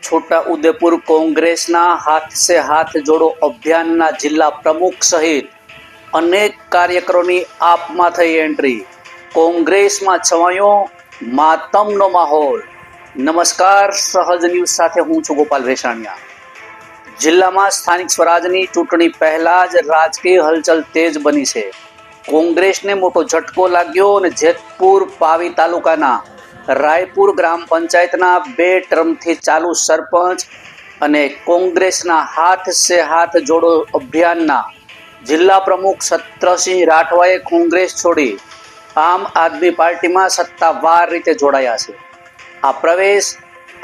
छोटा उदेपुर कांग्रेसना हाथ से हाथ जोड़ो अभियानना जिल्ला प्रमुख सहित अनेक कार्यकरोनी आपमां थई एंट्री। कांग्रेसमां छवायो मातमनो माहोल। नमस्कार, सहज न्यूज साथे हूँ छुं गोपाल रेशाणिया। जिल्लामां स्थानिक स्वराजनी चूंटणी पहेला ज राजकीय हलचल तेज बनी छे। कांग्रेसने मोटो झटको लाग्यो अने जेतपुर पावी तालुकाना रायपुर ग्राम पंचायतना 2 टर्मथी चालू सरपंच अने कांग्रेसना हाथ से हाथ जोड़ो अभियानना जिल्ला प्रमुख सत्रसिंह राठवाए कांग्रेस छोड़ी आम आदमी पार्टी में सत्तावार रीते जोड़ाया छे। आ प्रवेश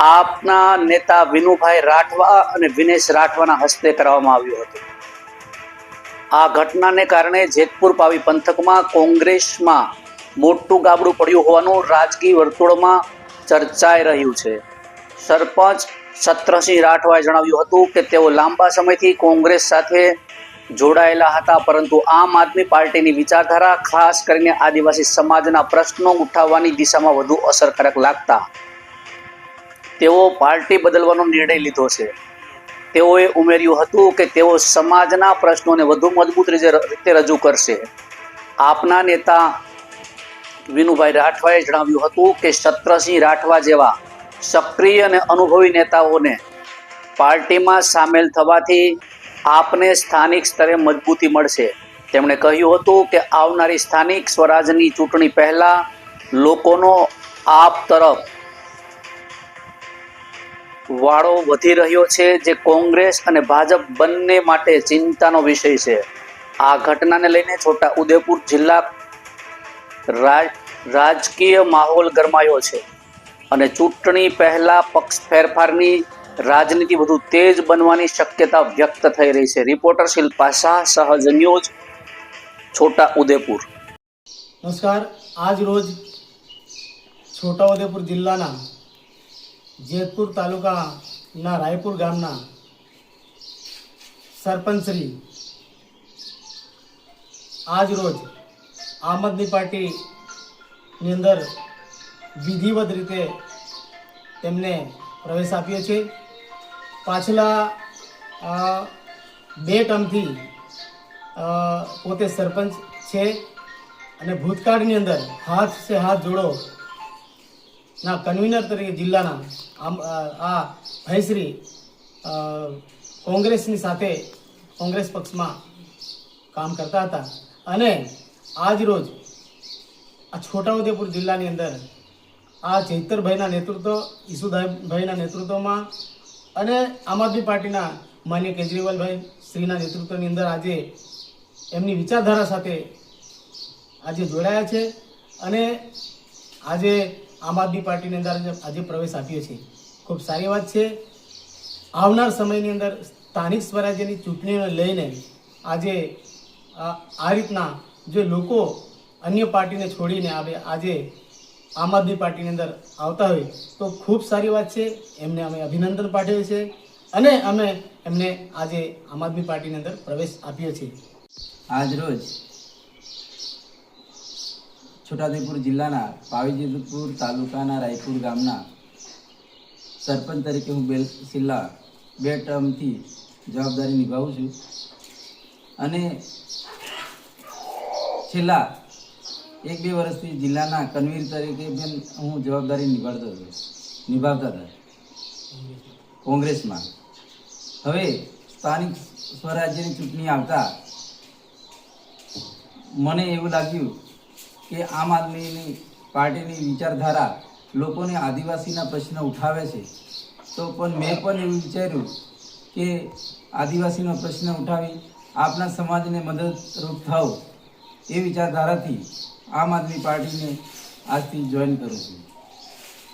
आपना नेता विनुभाई राठवा अने विनेश राठवाना हस्ते करवामां आव्यो हतो। आ घटनाने कारणे जेतपुर पावी पंथकमां कांग्रेसमां मोटुं गाबडुं पड्युं होवानुं राजकीय वर्तुळमां चर्चाई रह्युं छे। सरपंच सत्रसिंह राठवाए जणाव्युं हतुं के तेओ लांबा समयथी कांग्रेस साथे जोड़ायेला हता, परंतु आम आदमी पार्टीनी विचारधारा खास करीने आदिवासी समाजना प्रश्नो उठाववानी दिशामां वधु असरकारक लागता तेओ पार्टी बदलवानो निर्णय लीधो छे। तेओए उमेर्युं हतुं के तेओ समाजना प्रश्नोने वधु मजबूत रीते रजू करशे। आपना नेता विनुभाई राठवाए जणाव्युं हतुं के सत्रसिंह राठवा जेवा सक्रिय अने अनुभवी नेताओने पार्टीमां सामेल थवाथी आपने स्थानिक स्तरे मजबूती मळशे। તેમણે કહ્યું હતું કે આવનારી સ્થાનિક સ્વરાજની ચૂંટણી પહેલા લોકોનો આપ તરફ વાળો વધી રહ્યો છે, જે કોંગ્રેસ અને ભાજપ બંને માટે ચિંતાનો વિષય છે। આ ઘટનાને લઈને છોટા ઉદેપુર જિલ્લા રાજકીય માહોલ ગરમાયો છે અને ચૂંટણી પહેલા પક્ષ ફેરફારની राजनीति વધુ तेज बनवानी शक्यता व्यक्त थई रही है। रिपोर्टर शिल्पा शाह, सहज न्यूज, छोटा उदेपुर। नमस्कार। आज रोज छोटा उदेपुर जिल्लाना जेतपुर तालुकाना रायपुर गामना सरपंचश्री आज रोज आम आदमी पार्टी ની અંદર વિધિવત રીતે તેમને પ્રવેશ આપ્યો છે। પાછલા 2 ટર્મથી પોતે સરપંચ છે અને ભૂતકાળની અંદર હાથ સે હાથ જોડો ના કન્વીનર તરીકે જિલ્લાના આ ભાઈશ્રી કોંગ્રેસની સાથે કોંગ્રેસ પક્ષમાં કામ કરતા હતા અને આજ રોજ આ છોટાઉદેપુર જિલ્લાની અંદર આ ચૈતરભાઈના નેતૃત્વ, ઈસુભાઈના નેતૃત્વમાં અને આમ આદમી પાર્ટીના માન્ય કેજરીવાલભાઈ શ્રીના નેતૃત્વની અંદર આજે એમની વિચારધારા સાથે આજે જોડાયા છે અને આજે આમ આદમી પાર્ટીની અંદર આજે પ્રવેશ આપ્યો છે। ખૂબ સારી વાત છે। આવનાર સમયની અંદર સ્થાનિક સ્વરાજ્યની ચૂંટણીને લઈને આજે આ રીતના જે લોકો અન્ય પાર્ટીને છોડીને આવે આજે આમ આદમી પાર્ટીની અંદર આવતા હોય તો ખૂબ સારી વાત છે। એમને અમે અભિનંદન પાઠવીએ છીએ અને અમે એમને આજે આમ આદમી પાર્ટીની અંદર પ્રવેશ આપ્યો છે। આજ રોજ છોટાઉદેપુર જિલ્લાના પાવીજેતપુર તાલુકાના રાયપુર ગામના સરપંચ તરીકે હું છેલ્લા 2 ટર્મથી જવાબદારી નિભાવું છું અને છેલ્લા 1-2 વર્ષથી જિલ્લાના કન્વીનર તરીકે પણ હું જવાબદારી નિભાવતા હતા કોંગ્રેસમાં। હવે સ્થાનિક સ્વરાજ્યની ચૂંટણી આવતા મને એવું લાગ્યું કે આમ આદમી પાર્ટીની વિચારધારા લોકોને આદિવાસીના પ્રશ્ન ઉઠાવે છે, તો પણ મેં પણ એવું વિચાર્યું કે આદિવાસીનો પ્રશ્ન ઉઠાવી આપના સમાજને મદદરૂપ થાવ એ વિચારધારાથી આમ આદમી પાર્ટીને આજથી જોઈન કરું છું।